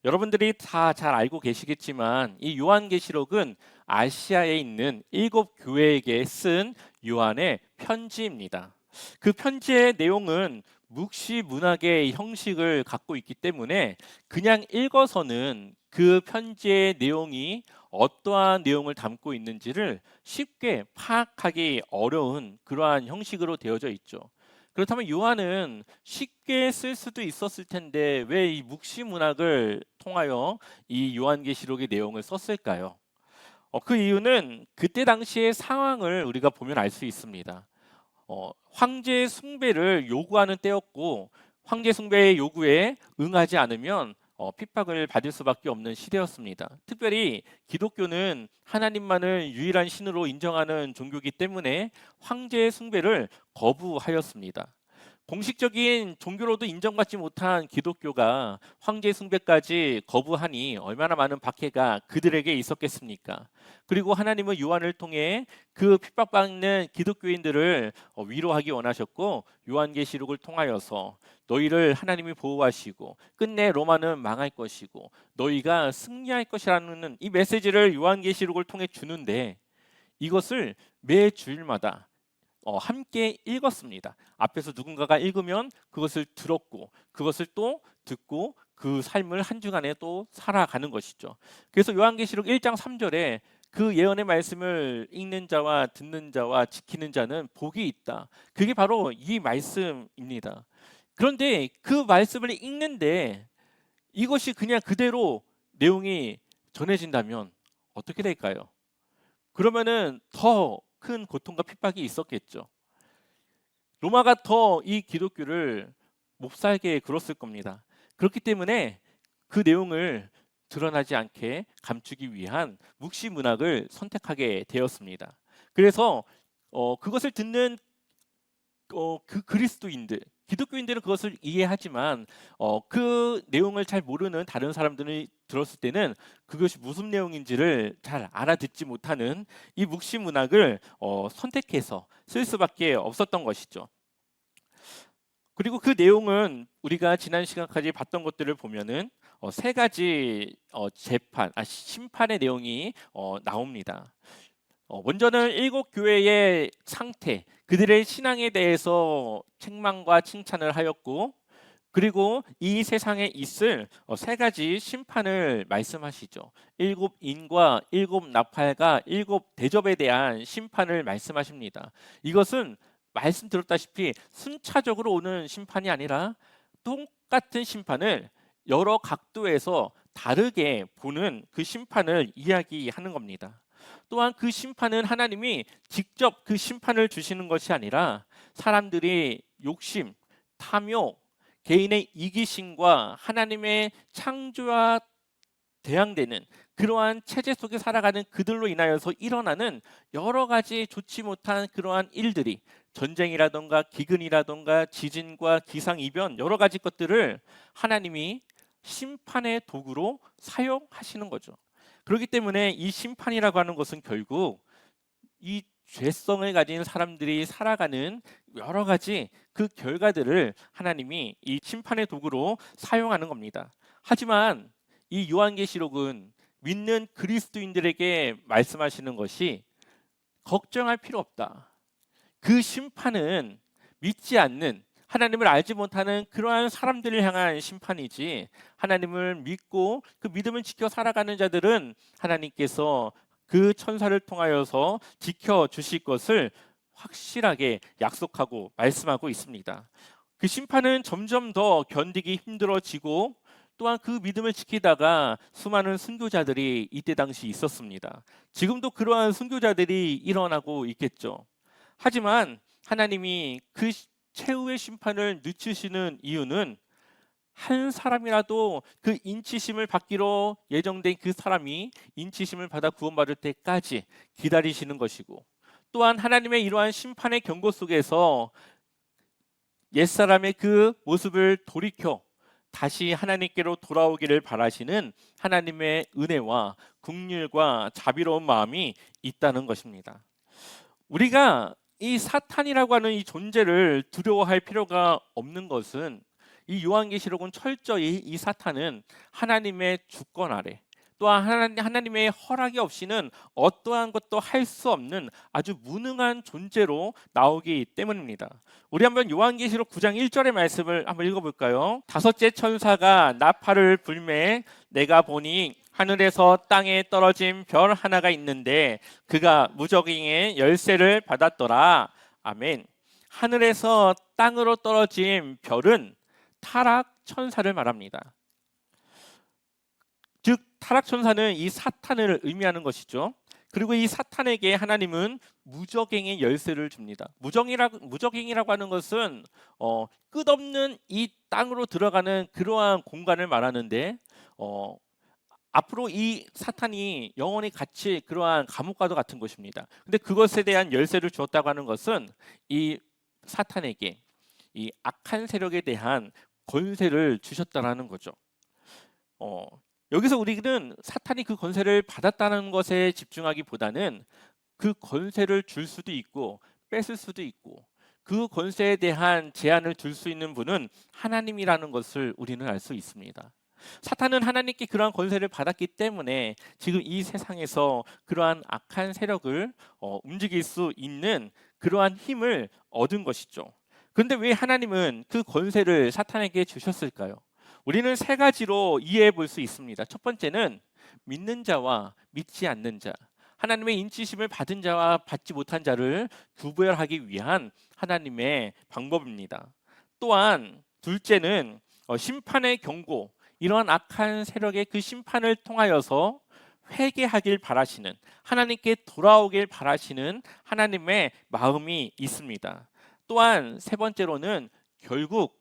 여러분들이 다 잘 알고 계시겠지만 이 요한계시록은 아시아에 있는 7교회에게 쓴 요한의 편지입니다. 그 편지의 내용은 묵시 문학의 형식을 갖고 있기 때문에 그냥 읽어서는 그 편지의 내용이 어떠한 내용을 담고 있는지를 쉽게 파악하기 어려운 그러한 형식으로 되어져 있죠. 그렇다면 요한은 쉽게 쓸 수도 있었을 텐데 왜 이 묵시 문학을 통하여 이 요한계시록의 내용을 썼을까요? 그 이유는 그때 당시의 상황을 우리가 보면 알 수 있습니다. 황제 숭배를 요구하는 때였고 황제 숭배의 요구에 응하지 않으면 핍박을 받을 수밖에 없는 시대였습니다. 특별히 기독교는 하나님만을 유일한 신으로 인정하는 종교이기 때문에 황제 숭배를 거부하였습니다. 공식적인 종교로도 인정받지 못한 기독교가 황제 숭배까지 거부하니 얼마나 많은 박해가 그들에게 있었겠습니까? 그리고 하나님은 요한을 통해 그 핍박받는 기독교인들을 위로하기 원하셨고 요한계시록을 통하여서 너희를 하나님이 보호하시고 끝내 로마는 망할 것이고 너희가 승리할 것이라는 이 메시지를 요한계시록을 통해 주는데 이것을 매 주일마다 함께 읽었습니다. 앞에서 누군가가 읽으면 그것을 들었고 그것을 또 듣고 그 삶을 한 주간에 또 살아가는 것이죠. 그래서 요한계시록 1장 3절에 그 예언의 말씀을 읽는 자와 듣는 자와 지키는 자는 복이 있다. 그게 바로 이 말씀입니다. 그런데 그 말씀을 읽는데 이것이 그냥 그대로 내용이 전해진다면 어떻게 될까요? 그러면은 더 큰 고통과 핍박이 있었겠죠. 로마가 더 이 기독교를 못 살게 굴었을 겁니다. 그렇기 때문에 그 내용을 드러나지 않게 감추기 위한 묵시 문학을 선택하게 되었습니다. 그래서 그것을 듣는 그 그리스도인들, 기독교인들은 그것을 이해하지만 그 내용을 잘 모르는 다른 사람들이 들었을 때는 그것이 무슨 내용인지를 잘 알아듣지 못하는 이 묵시 문학을 선택해서 쓸 수밖에 없었던 것이죠. 그리고 그 내용은 우리가 지난 시간까지 봤던 것들을 보면은 세 가지 심판의 내용이 나옵니다. 먼저는 7교회의 상태, 그들의 신앙에 대해서 책망과 칭찬을 하였고, 그리고 이 세상에 있을 세 가지 심판을 말씀하시죠. 7인과 7나팔과 7대접에 대한 심판을 말씀하십니다. 이것은 말씀 들었다시피 순차적으로 오는 심판이 아니라 똑같은 심판을 여러 각도에서 다르게 보는 그 심판을 이야기하는 겁니다. 또한 그 심판은 하나님이 직접 그 심판을 주시는 것이 아니라 사람들이 욕심, 탐욕, 개인의 이기심과 하나님의 창조와 대항되는 그러한 체제 속에 살아가는 그들로 인하여서 일어나는 여러 가지 좋지 못한 그러한 일들이 전쟁이라던가 기근이라던가 지진과 기상이변 여러 가지 것들을 하나님이 심판의 도구로 사용하시는 거죠. 그렇기 때문에 이 심판이라고 하는 것은 결국 이 죄성을 가진 사람들이 살아가는 여러 가지 그 결과들을 하나님이 이 심판의 도구로 사용하는 겁니다. 하지만 이 요한계시록은 믿는 그리스도인들에게 말씀하시는 것이 걱정할 필요 없다. 그 심판은 믿지 않는 하나님을 알지 못하는 그러한 사람들을 향한 심판이지 하나님을 믿고 그 믿음을 지켜 살아가는 자들은 하나님께서 그 천사를 통하여서 지켜 주실 것을 확실하게 약속하고 말씀하고 있습니다. 그 심판은 점점 더 견디기 힘들어지고 또한 그 믿음을 지키다가 수많은 순교자들이 이때 당시 있었습니다. 지금도 그러한 순교자들이 일어나고 있겠죠. 하지만 하나님이 그 최후의 심판을 늦추시는 이유는 한 사람이라도 그 인치심을 받기로 예정된 그 사람이 인치심을 받아 구원받을 때까지 기다리시는 것이고 또한 하나님의 이러한 심판의 경고 속에서 옛사람의 그 모습을 돌이켜 다시 하나님께로 돌아오기를 바라시는 하나님의 은혜와 긍휼과 자비로운 마음이 있다는 것입니다. 우리가 이 사탄이라고 하는 이 존재를 두려워할 필요가 없는 것은 이 요한계시록은 철저히 이 사탄은 하나님의 주권 아래, 또한 하나님의 허락이 없이는 어떠한 것도 할 수 없는 아주 무능한 존재로 나오기 때문입니다. 우리 한번 요한계시록 9장 1절의 말씀을 한번 읽어볼까요? 다섯째 천사가 나팔을 불매 내가 보니 하늘에서 땅에 떨어진 별 하나가 있는데 그가 무적행의 열쇠를 받았더라. 아멘. 하늘에서 땅으로 떨어진 별은 타락 천사를 말합니다. 즉 타락 천사는 이 사탄을 의미하는 것이죠. 그리고 이 사탄에게 하나님은 무적행의 열쇠를 줍니다. 무적행이라고 하는 것은 끝없는 이 땅으로 들어가는 그러한 공간을 말하는데 앞으로 이 사탄이 영원히 같이 그러한 감옥과도 같은 것입니다. 근데 그것에 대한 열쇠를 주었다고 하는 것은 이 사탄에게 이 악한 세력에 대한 권세를 주셨다라는 거죠. 여기서 우리는 사탄이 그 권세를 받았다는 것에 집중하기보다는 그 권세를 줄 수도 있고 뺏을 수도 있고 그 권세에 대한 제한을 둘 수 있는 분은 하나님이라는 것을 우리는 알 수 있습니다. 사탄은 하나님께 그러한 권세를 받았기 때문에 지금 이 세상에서 그러한 악한 세력을 움직일 수 있는 그러한 힘을 얻은 것이죠. 그런데 왜 하나님은 그 권세를 사탄에게 주셨을까요? 우리는 세 가지로 이해해 볼 수 있습니다. 첫 번째는 믿는 자와 믿지 않는 자, 하나님의 인치심을 받은 자와 받지 못한 자를 구별하기 위한 하나님의 방법입니다. 또한 둘째는 심판의 경고, 이러한 악한 세력의 그 심판을 통하여서 회개하길 바라시는, 하나님께 돌아오길 바라시는 하나님의 마음이 있습니다. 또한 세 번째로는 결국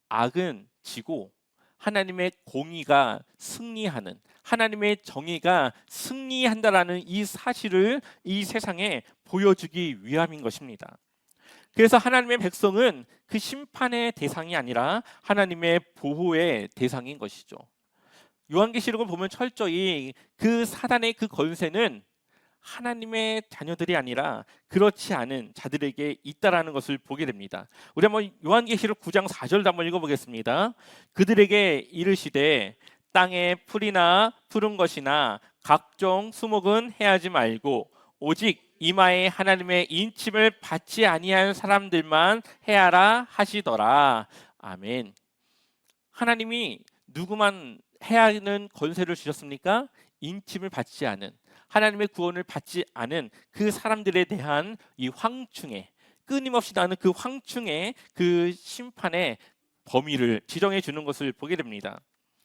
악은 지고 하나님의 공의가 승리하는, 하나님의 정의가 승리한다라는 이 사실을 이 세상에 보여주기 위함인 것입니다. 그래서 하나님의 백성은 그 심판의 대상이 아니라 하나님의 보호의 대상인 것이죠. 요한계시록을 보면 철저히 그 사단의 그 권세는 하나님의 자녀들이 아니라 그렇지 않은 자들에게 있다라는 것을 보게 됩니다. 우리 한번 요한계시록 9장 4절도 한번 읽어보겠습니다. 그들에게 이르시되 땅에 풀이나 푸른 것이나 각종 수목은 해하지 말고 오직 이마에 하나님의 인침을 받지 아니한 사람들만 해하라 하시더라. 아멘. 하나님이 누구만 해하는 권세를 주셨습니까? 인침을 받지 않은, 하나님의 구원을 받지 않은 그 사람들에 대한 이 황충의, 끊임없이 나는 그 황충의 그 심판의 범위를 지정해 주는 것을 보게 됩니다.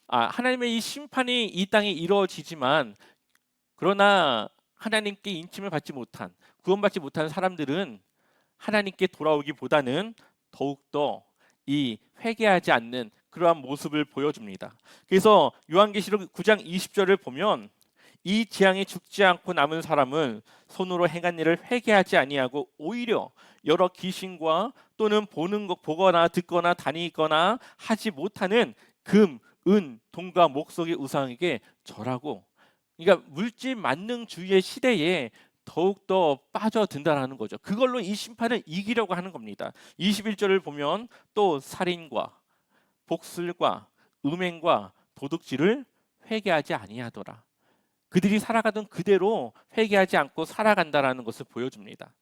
하나님의 이 심판이 이 땅에 이루어지지만, 그러나 하나님께 인침을 받지 못한, 구원받지 못한 사람들은 하나님께 돌아오기보다는 더욱더 이 회개하지 않는 그러한 모습을 보여줍니다. 그래서 요한계시록 9장 20절을 보면 이 재앙에 죽지 않고 남은 사람은 손으로 행한 일을 회개하지 아니하고 오히려 여러 귀신과 또는 보거나 듣거나 다니거나 하지 못하는 금, 은, 동과 목석의 우상에게 절하고, 그러니까 물질 만능주의의 시대에 더욱더 빠져든다라는 거죠. 그걸로 이 심판을 이기려고 하는 겁니다. 21절을 보면 또 살인과 복술과 음행과 도둑질을 회개하지 아니하더라. 그들이 살아가던 그대로 회개하지 않고 살아간다라는 것을 보여줍니다.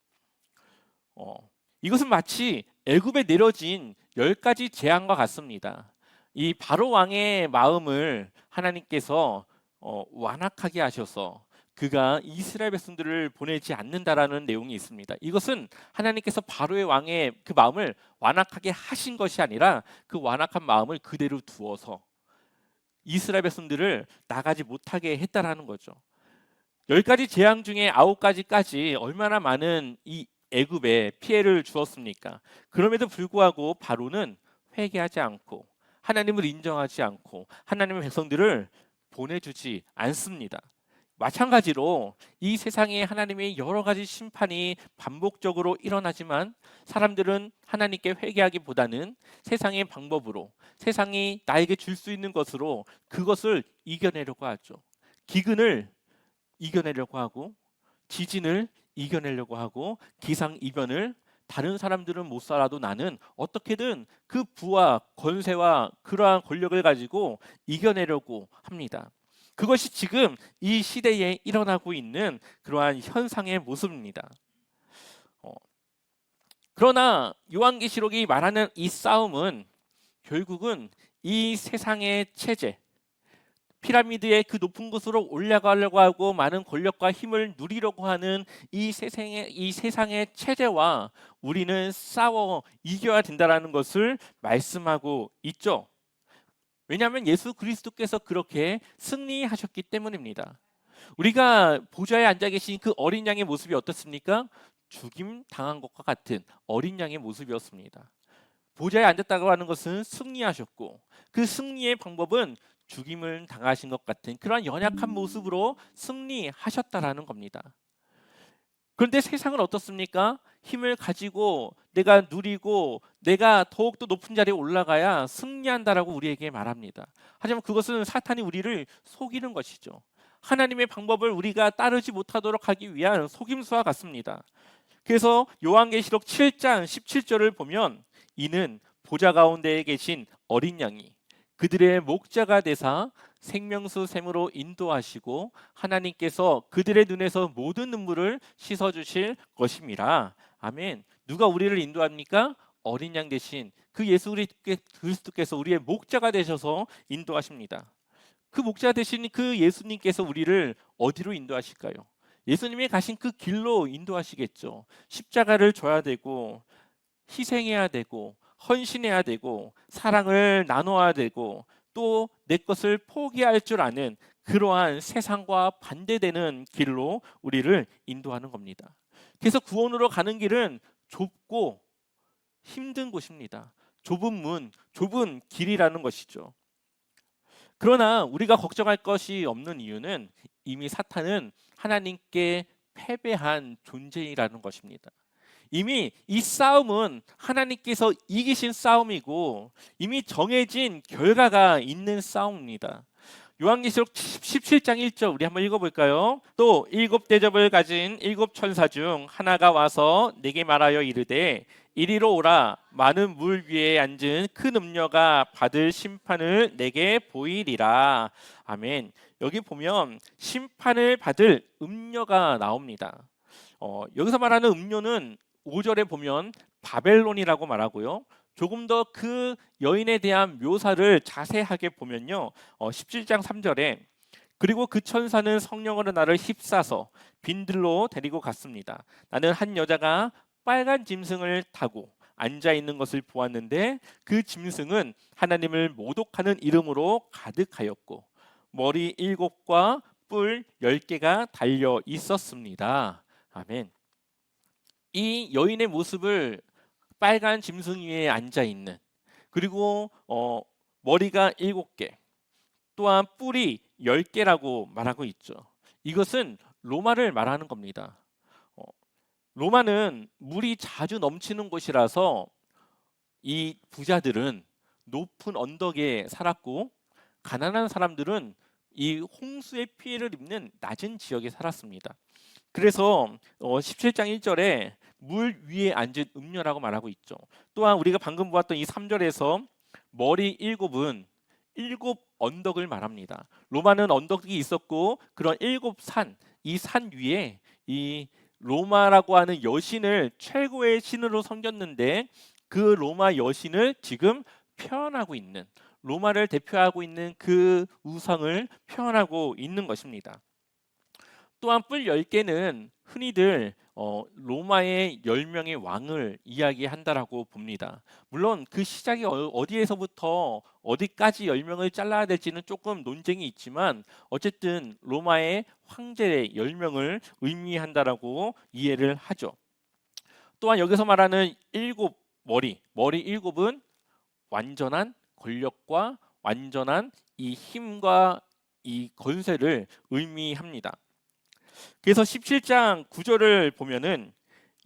이것은 마치 애굽에 내려진 10가지 재앙과 같습니다. 이 바로 왕의 마음을 하나님께서 완악하게 하셔서 그가 이스라엘 백성들을 보내지 않는다라는 내용이 있습니다. 이것은 하나님께서 바로의 왕의 그 마음을 완악하게 하신 것이 아니라 그 완악한 마음을 그대로 두어서 이스라엘 백성들을 나가지 못하게 했다라는 거죠. 10가지 재앙 중에 9가지까지 얼마나 많은 이 애굽에 피해를 주었습니까? 그럼에도 불구하고 바로는 회개하지 않고 하나님을 인정하지 않고 하나님의 백성들을 보내주지 않습니다. 마찬가지로 이 세상에 하나님의 여러 가지 심판이 반복적으로 일어나지만 사람들은 하나님께 회개하기보다는 세상의 방법으로, 세상이 나에게 줄 수 있는 것으로 그것을 이겨내려고 하죠. 기근을 이겨내려고 하고, 지진을 이겨내려고 하고, 기상이변을 다른 사람들은 못 살아도 나는 어떻게든 그 부와 권세와 그러한 권력을 가지고 이겨내려고 합니다. 그것이 지금 이 시대에 일어나고 있는 그러한 현상의 모습입니다. 어, 그러나 요한계시록이 말하는 이 싸움은 결국은 이 세상의 체제, 피라미드의 그 높은 곳으로 올라가려고 하고 많은 권력과 힘을 누리려고 하는 이 세상의 체제와 우리는 싸워 이겨야 된다라는 것을 말씀하고 있죠. 왜냐하면 예수 그리스도께서 그렇게 승리하셨기 때문입니다. 우리가 보좌에 앉아 계신 그 어린 양의 모습이 어떻습니까? 죽임 당한 것과 같은 어린 양의 모습이었습니다. 보좌에 앉았다고 하는 것은 승리하셨고, 그 승리의 방법은 죽임을 당하신 것 같은 그러한 연약한 모습으로 승리하셨다라는 겁니다. 그런데 세상은 어떻습니까? 힘을 가지고 내가 누리고 내가 더욱더 높은 자리에 올라가야 승리한다라고 우리에게 말합니다. 하지만 그것은 사탄이 우리를 속이는 것이죠. 하나님의 방법을 우리가 따르지 못하도록 하기 위한 속임수와 같습니다. 그래서 요한계시록 7장 17절을 보면, 이는 보좌 가운데에 계신 어린 양이 그들의 목자가 되사 생명수 샘으로 인도하시고 하나님께서 그들의 눈에서 모든 눈물을 씻어주실 것임이라. 아멘. 누가 우리를 인도합니까? 어린 양 대신 그 예수 그리스도께서 우리의 목자가 되셔서 인도하십니다. 그 목자 되신 그 예수님께서 우리를 어디로 인도하실까요? 예수님이 가신 그 길로 인도하시겠죠. 십자가를 져야 되고 희생해야 되고 헌신해야 되고 사랑을 나눠야 되고 또 내 것을 포기할 줄 아는 그러한 세상과 반대되는 길로 우리를 인도하는 겁니다. 그래서 구원으로 가는 길은 좁고 힘든 곳입니다. 좁은 문, 좁은 길이라는 것이죠. 그러나 우리가 걱정할 것이 없는 이유는 이미 사탄은 하나님께 패배한 존재이라는 것입니다. 이미 이 싸움은 하나님께서 이기신 싸움이고 이미 정해진 결과가 있는 싸움입니다. 요한계시록 17장 1절 우리 한번 읽어볼까요? 또 일곱 대접을 가진 일곱 천사 중 하나가 와서 내게 말하여 이르되 이리로 오라. 많은 물 위에 앉은 큰 음녀가 받을 심판을 내게 보이리라. 아멘. 여기 보면 심판을 받을 음녀가 나옵니다. 여기서 말하는 음녀는 5절에 보면 바벨론이라고 말하고요. 조금 더 그 여인에 대한 묘사를 자세하게 보면요. 17장 3절에 그리고 그 천사는 성령으로 나를 휩싸서 빈들로 데리고 갔습니다. 나는 한 여자가 빨간 짐승을 타고 앉아 있는 것을 보았는데 그 짐승은 하나님을 모독하는 이름으로 가득하였고 머리 7과 뿔 10개가 달려 있었습니다. 아멘. 이 여인의 모습을 빨간 짐승 위에 앉아 있는, 그리고 머리가 7개, 또한 뿔이 10개라고 말하고 있죠. 이것은 로마를 말하는 겁니다. 로마는 물이 자주 넘치는 곳이라서 이 부자들은 높은 언덕에 살았고 가난한 사람들은 이 홍수의 피해를 입는 낮은 지역에 살았습니다. 그래서 17장 1절에 물 위에 앉은 음녀라고 말하고 있죠. 또한 우리가 방금 보았던 이 3절에서 머리 7은 7 언덕을 말합니다. 로마는 언덕이 있었고 그런 7산, 이 산 위에 이 로마라고 하는 여신을 최고의 신으로 섬겼는데 그 로마 여신을 지금 표현하고 있는, 로마를 대표하고 있는 그 우상을 표현하고 있는 것입니다. 또한 뿔 10개는 흔히들 로마의 10명의 왕을 이야기한다라고 봅니다. 물론 그 시작이 어디에서부터 어디까지 10명을 잘라야 될지는 조금 논쟁이 있지만 어쨌든 로마의 황제 10명을 의미한다라고 이해를 하죠. 또한 여기서 말하는 7머리 7은 완전한 권력과 완전한 이 힘과 이 권세를 의미합니다. 그래서 17장 9절을 보면은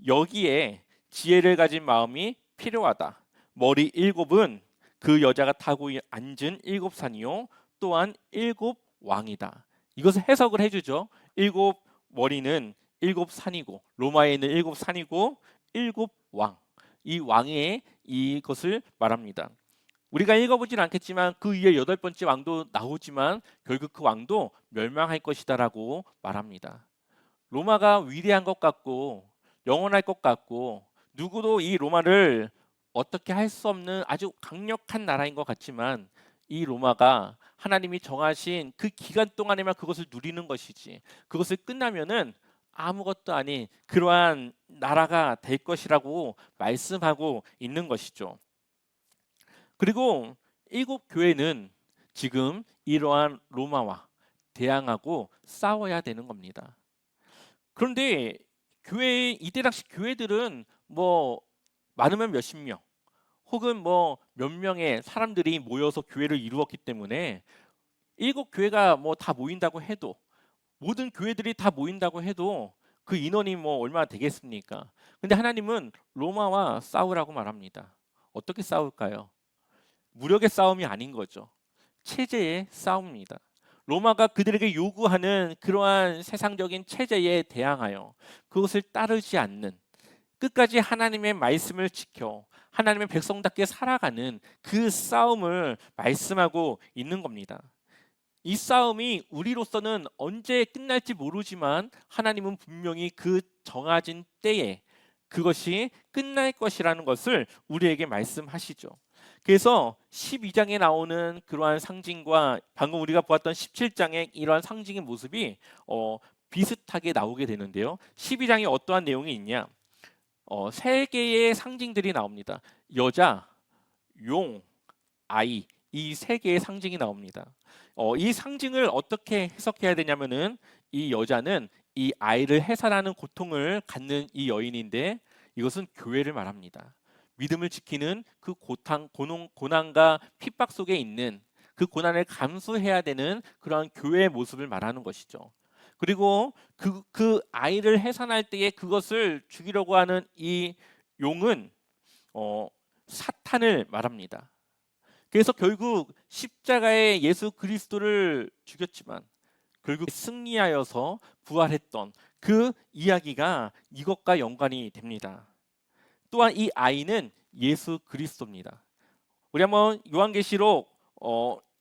여기에 지혜를 가진 마음이 필요하다. 머리 7은 그 여자가 타고 앉은 7산이요 또한 7왕이다. 이것을 해석을 해주죠. 7머리는 7산이고 로마에 있는 7산이고 왕, 이 왕의 이것을 말합니다. 우리가 읽어보진 않겠지만 그 위에 여덟 번째 왕도 나오지만 결국 그 왕도 멸망할 것이다라고 말합니다. 로마가 위대한 것 같고 영원할 것 같고 누구도 이 로마를 어떻게 할 수 없는 아주 강력한 나라인 것 같지만 이 로마가 하나님이 정하신 그 기간 동안에만 그것을 누리는 것이지 그것을 끝나면은 아무것도 아닌 그러한 나라가 될 것이라고 말씀하고 있는 것이죠. 그리고 일곱 교회는 지금 이러한 로마와 대항하고 싸워야 되는 겁니다. 그런데 교회 이때 당시 교회들은 뭐 많으면 몇십 명 혹은 뭐 몇 명의 사람들이 모여서 교회를 이루었기 때문에 일곱 교회가 뭐 다 모인다고 해도 모든 교회들이 다 모인다고 해도 그 인원이 뭐 얼마나 되겠습니까? 근데 하나님은 로마와 싸우라고 말합니다. 어떻게 싸울까요? 무력의 싸움이 아닌 거죠. 체제의 싸움입니다. 로마가 그들에게 요구하는 그러한 세상적인 체제에 대항하여 그것을 따르지 않는 끝까지 하나님의 말씀을 지켜 하나님의 백성답게 살아가는 그 싸움을 말씀하고 있는 겁니다. 이 싸움이 우리로서는 언제 끝날지 모르지만 하나님은 분명히 그 정해진 때에 그것이 끝날 것이라는 것을 우리에게 말씀하시죠. 그래서 12장에 나오는 그러한 상징과 방금 우리가 보았던 17장의 이러한 상징의 모습이 비슷하게 나오게 되는데요. 12장에 어떠한 내용이 있냐? 세 개의 상징들이 나옵니다. 여자, 용, 아이 이 세 개의 상징이 나옵니다. 이 상징을 어떻게 해석해야 되냐면은 이 여자는 이 아이를 해산하는 고통을 갖는 이 여인인데 이것은 교회를 말합니다. 믿음을 지키는 그 고난과 핍박 속에 있는 그 고난을 감수해야 되는 그러한 교회의 모습을 말하는 것이죠. 그리고 그 아이를 해산할 때에 그것을 죽이려고 하는 이 용은 사탄을 말합니다. 그래서 결국 십자가에 예수 그리스도를 죽였지만 결국 승리하여서 부활했던 그 이야기가 이것과 연관이 됩니다. 또한 이 아이는 예수 그리스도입니다. 우리 한번 요한계시록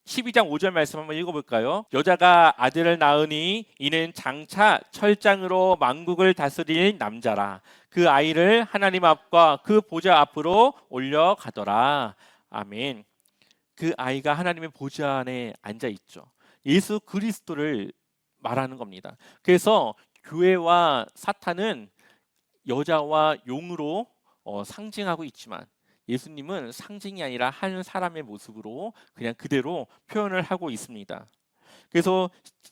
12장 5절 말씀 한번 읽어볼까요? 여자가 아들을 낳으니 이는 장차 철장으로 만국을 다스릴 남자라. 그 아이를 하나님 앞과 그 보좌 앞으로 올려가더라. 아멘. 그 아이가 하나님의 보좌 안에 앉아 있죠. 예수 그리스도를 말하는 겁니다. 그래서 교회와 사탄은 여자와 용으로 상징하고 있지만 예수님은 상징이 아니라 한 사람의 모습으로 그냥 그대로 표현을 하고 있습니다. 그래서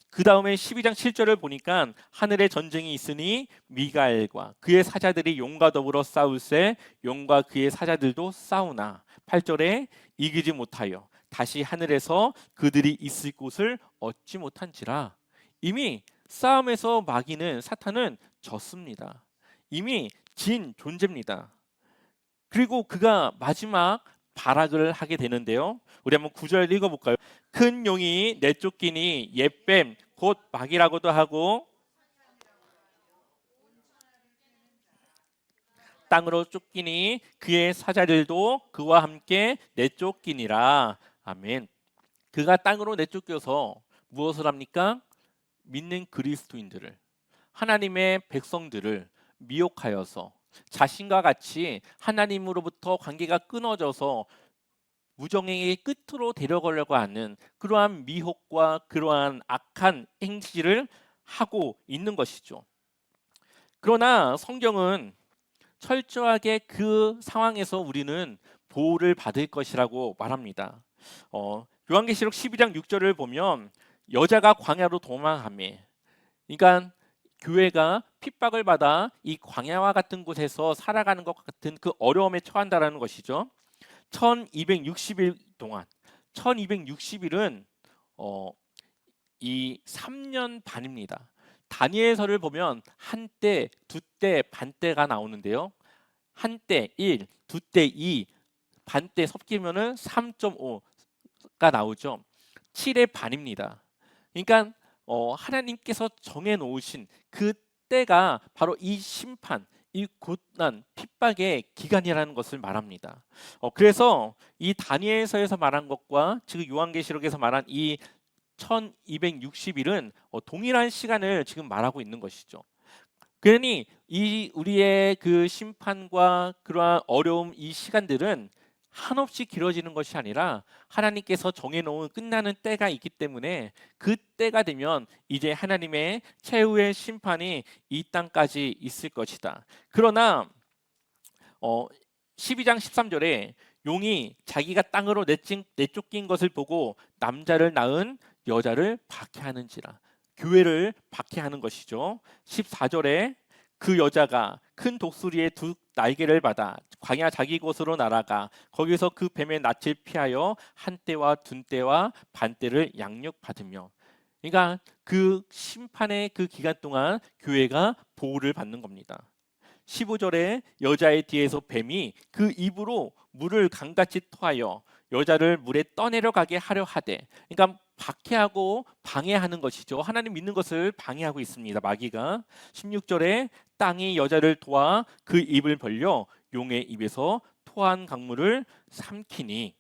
그 다음에 12장 7절을 보니까 하늘에 전쟁이 있으니 미가엘과 그의 사자들이 용과 더불어 싸울세 용과 그의 사자들도 싸우나 8절에 이기지 못하여 다시 하늘에서 그들이 있을 곳을 얻지 못한지라. 이미 싸움에서 마귀는 사탄은 졌습니다. 이미 진 존재입니다. 그리고 그가 마지막 발악을 하게 되는데요. 우리 한번 9절 읽어볼까요? 큰 용이 내쫓기니 옛뱀 곧 마귀라고도 하고 땅으로 쫓기니 그의 사자들도 그와 함께 내쫓기니라. 아멘. 그가 땅으로 내쫓겨서 무엇을 합니까? 믿는 그리스도인들을 하나님의 백성들을 미혹하여서 자신과 같이 하나님으로부터 관계가 끊어져서 무정행의 끝으로 데려가려고 하는 그러한 미혹과 그러한 악한 행실을 하고 있는 것이죠. 그러나 성경은 철저하게 그 상황에서 우리는 보호를 받을 것이라고 말합니다. 요한계시록 12장 6절을 보면 여자가 광야로 도망하며, 그러니까 교회가 핍박을 받아 이 광야와 같은 곳에서 살아가는 것 같은 그 어려움에 처한다라는 것이죠. 1260일 동안 1260일은 이 3년 반입니다. 다니엘서를 보면 한때, 두때, 반때가 나오는데요. 한때 1, 두때 2, 반때 섞이면은 3.5가 나오죠. 7의 반입니다. 그러니까 하나님께서 정해 놓으신 그 때가 바로 이 심판, 이 고난, 핍박의 기간이라는 것을 말합니다. 그래서 이 다니엘서에서 말한 것과 지금 요한계시록에서 말한 이 1260일은 동일한 시간을 지금 말하고 있는 것이죠. 그러니 이 우리의 그 심판과 그러한 어려움, 이 시간들은 한없이 길어지는 것이 아니라 하나님께서 정해놓은 끝나는 때가 있기 때문에 그 때가 되면 이제 하나님의 최후의 심판이 이 땅까지 있을 것이다. 그러나 12장 13절에 용이 자기가 땅으로 내쫓긴 것을 보고 남자를 낳은 여자를 박해하는지라, 교회를 박해하는 것이죠. 14절에 그 여자가 큰 독수리의 두 날개를 받아 광야 자기 곳으로 날아가 거기서 그 뱀의 낯을 피하여 한 때와 둔 때와 반 때를 양육받으며, 그러니까 그 심판의 그 기간 동안 교회가 보호를 받는 겁니다. 15절에 여자의 뒤에서 뱀이 그 입으로 물을 강같이 토하여 여자를 물에 떠내려가게 하려 하되, 그러니까 박해하고 방해하는 것이죠. 하나님 믿는 것을 방해하고 있습니다, 마귀가. 16절에 땅이 여자를 도와 그 입을 벌려 용의 입에서 토한 강물을 삼키니.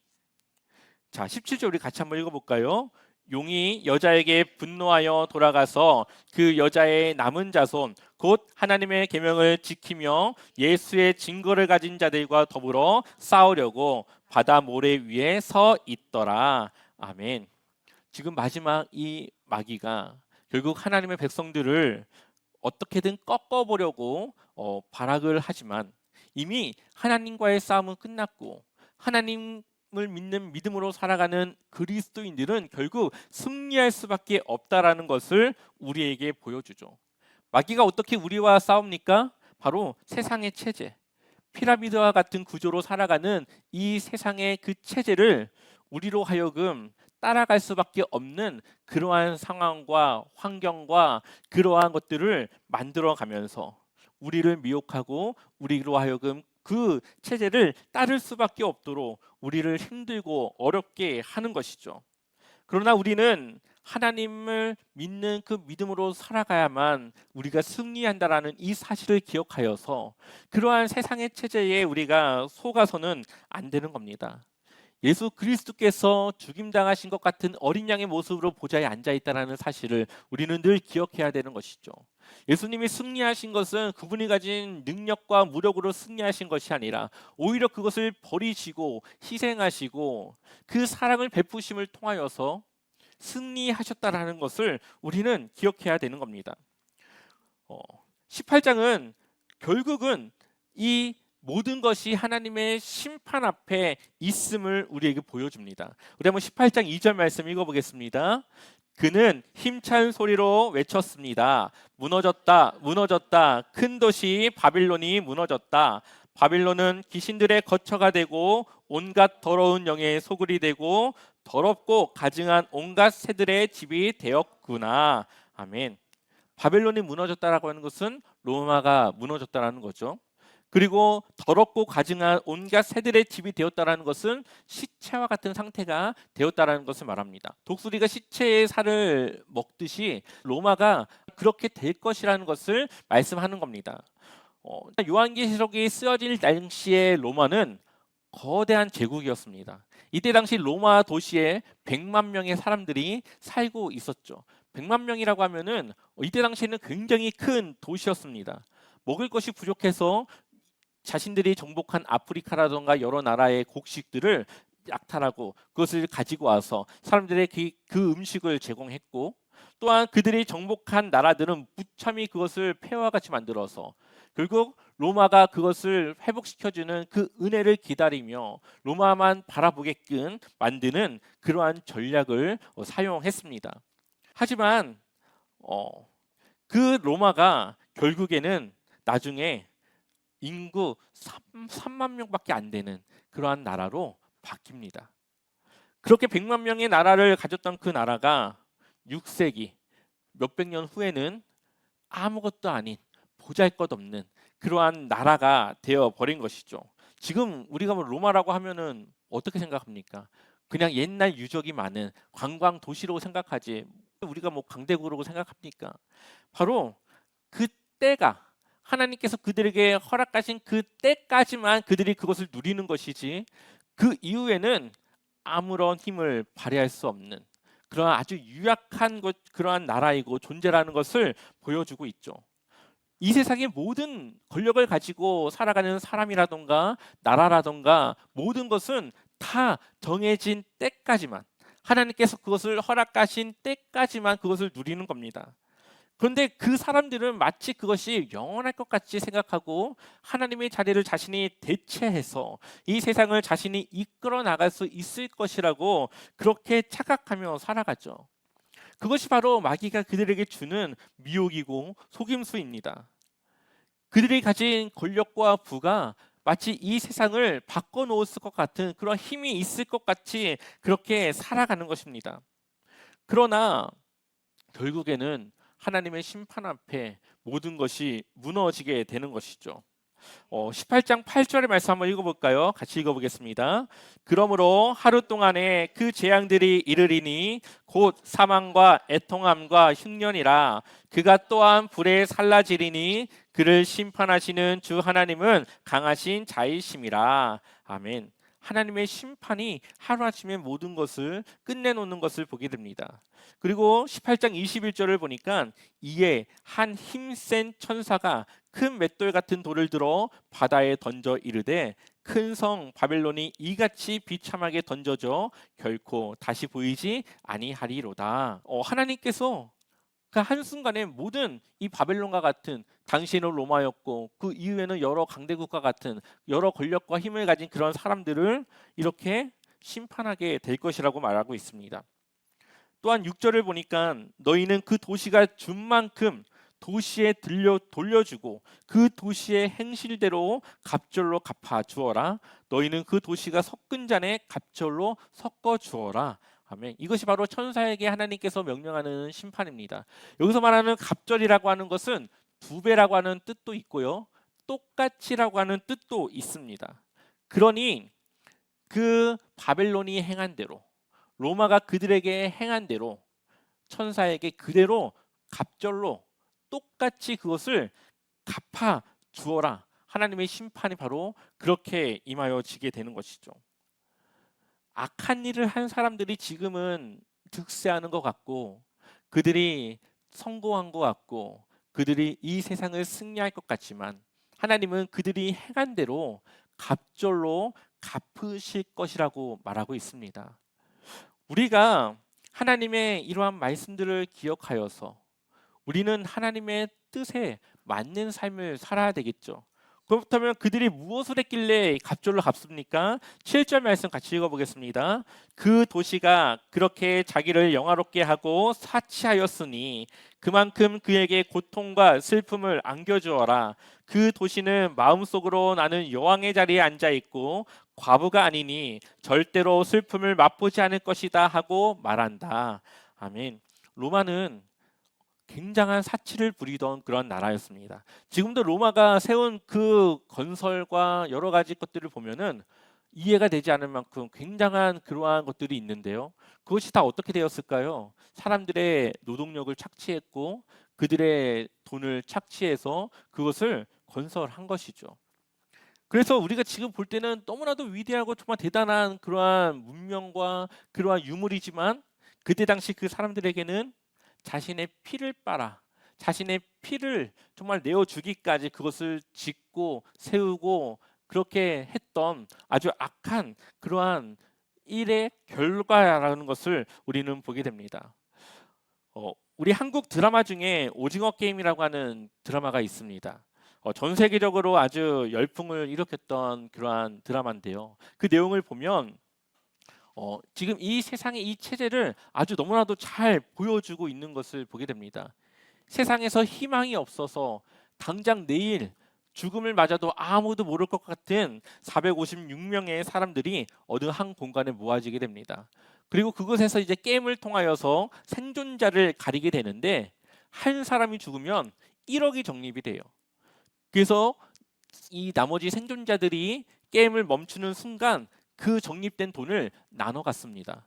자, 17절 우리 같이 한번 읽어볼까요? 용이 여자에게 분노하여 돌아가서 그 여자의 남은 자손 곧 하나님의 계명을 지키며 예수의 증거를 가진 자들과 더불어 싸우려고 바다 모래 위에 서 있더라. 아멘. 지금 마지막 이 마귀가 결국 하나님의 백성들을 어떻게든 꺾어보려고 발악을 하지만 이미 하나님과의 싸움은 끝났고 하나님을 믿는 믿음으로 살아가는 그리스도인들은 결국 승리할 수밖에 없다라는 것을 우리에게 보여주죠. 마귀가 어떻게 우리와 싸웁니까? 바로 세상의 체제, 피라미드와 같은 구조로 살아가는 이 세상의 그 체제를 우리로 하여금 따라갈 수밖에 없는 그러한 상황과 환경과 그러한 것들을 만들어 가면서 우리를 미혹하고 우리로 하여금 그 체제를 따를 수밖에 없도록 우리를 힘들고 어렵게 하는 것이죠. 그러나 우리는 하나님을 믿는 그 믿음으로 살아가야만 우리가 승리한다라는 이 사실을 기억하여서 그러한 세상의 체제에 우리가 속아서는 안 되는 겁니다. 예수 그리스도께서 죽임당하신 것 같은 어린 양의 모습으로 보좌에 앉아 있다는 사실을 우리는 늘 기억해야 되는 것이죠. 예수님이 승리하신 것은 그분이 가진 능력과 무력으로 승리하신 것이 아니라 오히려 그것을 버리시고 희생하시고 그 사랑을 베푸심을 통하여서 승리하셨다라는 것을 우리는 기억해야 되는 겁니다. 18장은 결국은 이 모든 것이 하나님의 심판 앞에 있음을 우리에게 보여줍니다. 우리 한번 18장 2절 말씀 읽어보겠습니다. 그는 힘찬 소리로 외쳤습니다. 무너졌다, 무너졌다. 큰 도시 바빌론이 무너졌다. 바빌론은 귀신들의 거처가 되고 온갖 더러운 영의 소굴이 되고 더럽고 가증한 온갖 새들의 집이 되었구나. 아멘. 바벨론이 무너졌다라고 하는 것은 로마가 무너졌다라는 거죠. 그리고 더럽고 가증한 온갖 새들의 집이 되었다라는 것은 시체와 같은 상태가 되었다라는 것을 말합니다. 독수리가 시체의 살을 먹듯이 로마가 그렇게 될 것이라는 것을 말씀하는 겁니다. 요한계시록이 쓰여질 당시의 로마는 거대한 제국이었습니다. 이때 당시 로마 도시에 100만 명의 사람들이 살고 있었죠. 100만 명이라고 하면은 이때 당시에는 굉장히 큰 도시였습니다. 먹을 것이 부족해서 자신들이 정복한 아프리카라던가 여러 나라의 곡식들을 약탈하고 그것을 가지고 와서 사람들에게 그 음식을 제공했고, 또한 그들이 정복한 나라들은 무참히 그것을 폐와 같이 만들어서 결국 로마가 그것을 회복시켜주는 그 은혜를 기다리며 로마만 바라보게끔 만드는 그러한 전략을 사용했습니다. 하지만 그 로마가 결국에는 나중에 인구 3만 명밖에 안 되는 그러한 나라로 바뀝니다. 그렇게 100만 명의 나라를 가졌던 그 나라가 6세기 몇백 년 후에는 아무것도 아닌 보잘것없는 그러한 나라가 되어 버린 것이죠. 지금 우리가 뭐 로마라고 하면은 어떻게 생각합니까? 그냥 옛날 유적이 많은 관광 도시로 생각하지 우리가 뭐 강대국으로 생각합니까? 바로 그 때가 하나님께서 그들에게 허락하신 그 때까지만 그들이 그것을 누리는 것이지, 그 이후에는 아무런 힘을 발휘할 수 없는 그러한 아주 유약한 그러한 나라이고 존재라는 것을 보여주고 있죠. 이 세상의 모든 권력을 가지고 살아가는 사람이라던가 나라라던가 모든 것은 다 정해진 때까지만, 하나님께서 그것을 허락하신 때까지만 그것을 누리는 겁니다. 그런데 그 사람들은 마치 그것이 영원할 것 같이 생각하고 하나님의 자리를 자신이 대체해서 이 세상을 자신이 이끌어 나갈 수 있을 것이라고 그렇게 착각하며 살아가죠. 그것이 바로 마귀가 그들에게 주는 미혹이고 속임수입니다. 그들이 가진 권력과 부가 마치 이 세상을 바꿔놓을 것 같은 그런 힘이 있을 것 같이 그렇게 살아가는 것입니다. 그러나 결국에는 하나님의 심판 앞에 모든 것이 무너지게 되는 것이죠. 18장 8절의 말씀 한번 읽어볼까요? 같이 읽어보겠습니다. 그러므로 하루 동안에 그 재앙들이 이르리니 곧 사망과 애통함과 흉년이라. 그가 또한 불에 살라지리니 그를 심판하시는 주 하나님은 강하신 자이심이라. 아멘. 하나님의 심판이 하루아침에 모든 것을 끝내놓는 것을 보게 됩니다. 그리고 18장 21절을 보니까 이에 한 힘센 천사가 큰 맷돌 같은 돌을 들어 바다에 던져 이르되 큰 성 바벨론이 이같이 비참하게 던져져 결코 다시 보이지 아니하리로다. 하나님께서 그 한순간에 모든 이 바벨론과 같은, 당시에는 로마였고 그 이후에는 여러 강대국과 같은 여러 권력과 힘을 가진 그런 사람들을 이렇게 심판하게 될 것이라고 말하고 있습니다. 또한 6절을 보니까 너희는 그 도시가 준 만큼 도시에 돌려주고 그 도시의 행실대로 갑절로 갚아 주어라. 너희는 그 도시가 섞은 잔에 갑절로 섞어 주어라. 아멘. 이것이 바로 천사에게 하나님께서 명령하는 심판입니다. 여기서 말하는 갑절이라고 하는 것은 두 배라고 하는 뜻도 있고요, 똑같이라고 하는 뜻도 있습니다. 그러니 그 바벨론이 행한 대로, 로마가 그들에게 행한 대로 천사에게 그대로 갑절로 똑같이 그것을 갚아 주어라. 하나님의 심판이 바로 그렇게 임하여지게 되는 것이죠. 악한 일을 한 사람들이 지금은 득세하는 것 같고, 그들이 성공한 것 같고, 그들이 이 세상을 승리할 것 같지만 하나님은 그들이 행한 대로 갑절로 갚으실 것이라고 말하고 있습니다. 우리가 하나님의 이러한 말씀들을 기억하여서 우리는 하나님의 뜻에 맞는 삶을 살아야 되겠죠. 그렇다면 그들이 무엇을 했길래 갑절로 갚습니까? 7절 말씀 같이 읽어보겠습니다. 그 도시가 그렇게 자기를 영화롭게 하고 사치하였으니 그만큼 그에게 고통과 슬픔을 안겨주어라. 그 도시는 마음속으로 나는 여왕의 자리에 앉아있고 과부가 아니니 절대로 슬픔을 맛보지 않을 것이다 하고 말한다. 아멘. 로마는 굉장한 사치를 부리던 그런 나라였습니다. 지금도 로마가 세운 그 건설과 여러 가지 것들을 보면은 이해가 되지 않을 만큼 굉장한 그러한 것들이 있는데요. 그것이 다 어떻게 되었을까요? 사람들의 노동력을 착취했고 그들의 돈을 착취해서 그것을 건설한 것이죠. 그래서 우리가 지금 볼 때는 너무나도 위대하고 정말 대단한 그러한 문명과 그러한 유물이지만 그때 당시 그 사람들에게는 자신의 피를 빨아, 자신의 피를 정말 내어주기까지 그것을 짓고 세우고 그렇게 했던 아주 악한 그러한 일의 결과라는 것을 우리는 보게 됩니다. 우리 한국 드라마 중에 오징어 게임이라고 하는 드라마가 있습니다. 전 세계적으로 아주 열풍을 일으켰던 그러한 드라마인데요. 그 내용을 보면 지금 이 세상의 이 체제를 아주 너무나도 잘 보여주고 있는 것을 보게 됩니다. 세상에서 희망이 없어서 당장 내일 죽음을 맞아도 아무도 모를 것 같은 456명의 사람들이 어느 한 공간에 모아지게 됩니다. 그리고 그곳에서 이제 게임을 통하여서 생존자를 가리게 되는데 한 사람이 죽으면 1억이 적립이 돼요. 그래서 이 나머지 생존자들이 게임을 멈추는 순간 그 적립된 돈을 나눠 갔습니다.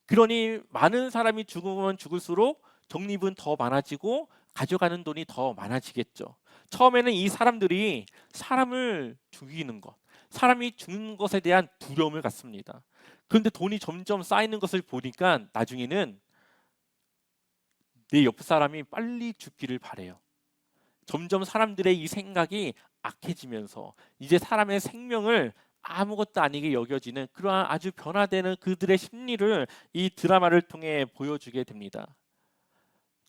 그러니 많은 사람이 죽으면 죽을수록 적립은 더 많아지고 가져가는 돈이 더 많아지겠죠. 처음에는 이 사람들이 사람을 죽이는 것, 사람이 죽는 것에 대한 두려움을 갖습니다. 그런데 돈이 점점 쌓이는 것을 보니까 나중에는 내 옆 사람이 빨리 죽기를 바래요. 점점 사람들의 이 생각이 악해지면서 이제 사람의 생명을 아무것도 아니게 여겨지는 그러한 아주 변화되는 그들의 심리를 이 드라마를 통해 보여주게 됩니다.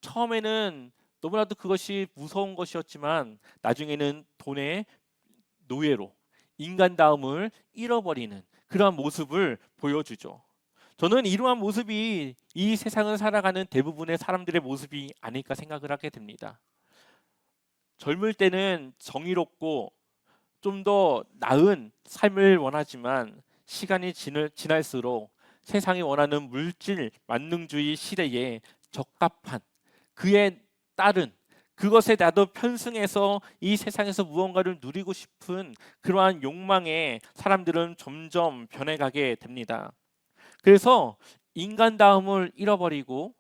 처음에는 너무나도 그것이 무서운 것이었지만 나중에는 돈의 노예로 인간다움을 잃어버리는 그러한 모습을 보여주죠. 저는 이러한 모습이 이 세상을 살아가는 대부분의 사람들의 모습이 아닐까 생각을 하게 됩니다. 젊을 때는 정의롭고 좀 더 나은 삶을 원하지만 시간이 지날수록 세상이 원하는 물질 만능주의 시대에 적합한 그에 따른 그것에 나도 편승해서 이 세상에서 무언가를 누리고 싶은 그러한 욕망에 사람들은 점점 변해가게 됩니다. 그래서 인간다움을 잃어버리고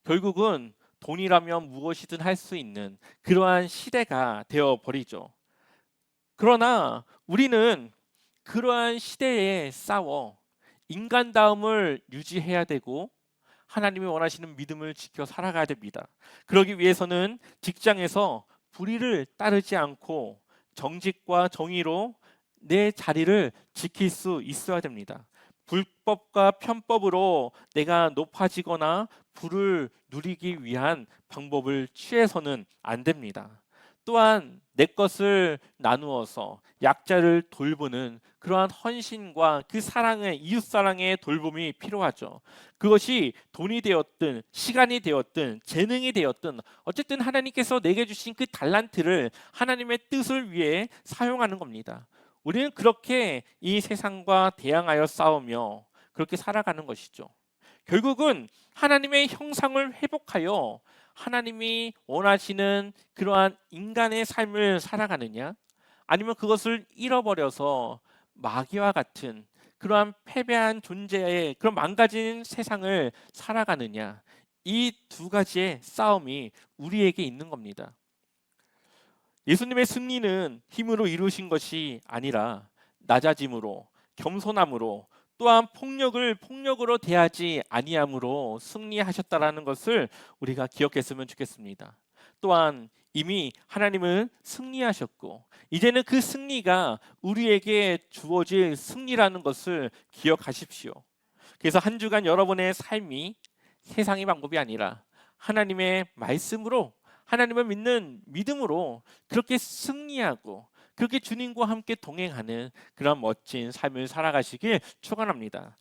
결국은 돈이라면 무엇이든 할 수 있는 그러한 시대가 되어 버리죠. 그러나 우리는 그러한 시대에 싸워 인간다움을 유지해야 되고 하나님이 원하시는 믿음을 지켜 살아가야 됩니다. 그러기 위해서는 직장에서 불의를 따르지 않고 정직과 정의로 내 자리를 지킬 수 있어야 됩니다. 불법과 편법으로 내가 높아지거나 부를 누리기 위한 방법을 취해서는 안 됩니다. 또한 내 것을 나누어서 약자를 돌보는 그러한 헌신과 그 사랑의 이웃사랑의 돌봄이 필요하죠. 그것이 돈이 되었든 시간이 되었든 재능이 되었든 어쨌든 하나님께서 내게 주신 그 달란트를 하나님의 뜻을 위해 사용하는 겁니다. 우리는 그렇게 이 세상과 대항하여 싸우며 그렇게 살아가는 것이죠. 결국은 하나님의 형상을 회복하여 하나님이 원하시는 그러한 인간의 삶을 살아가느냐 아니면 그것을 잃어버려서 마귀와 같은 그러한 패배한 존재의 그런 망가진 세상을 살아가느냐 이 두 가지의 싸움이 우리에게 있는 겁니다. 예수님의 승리는 힘으로 이루신 것이 아니라 낮아짐으로 겸손함으로 또한 폭력을 폭력으로 대하지 아니함으로 승리하셨다라는 것을 우리가 기억했으면 좋겠습니다. 또한 이미 하나님은 승리하셨고 이제는 그 승리가 우리에게 주어질 승리라는 것을 기억하십시오. 그래서 한 주간 여러분의 삶이 세상의 방법이 아니라 하나님의 말씀으로 하나님을 믿는 믿음으로 그렇게 승리하고 그렇게 주님과 함께 동행하는 그런 멋진 삶을 살아가시길 축원합니다.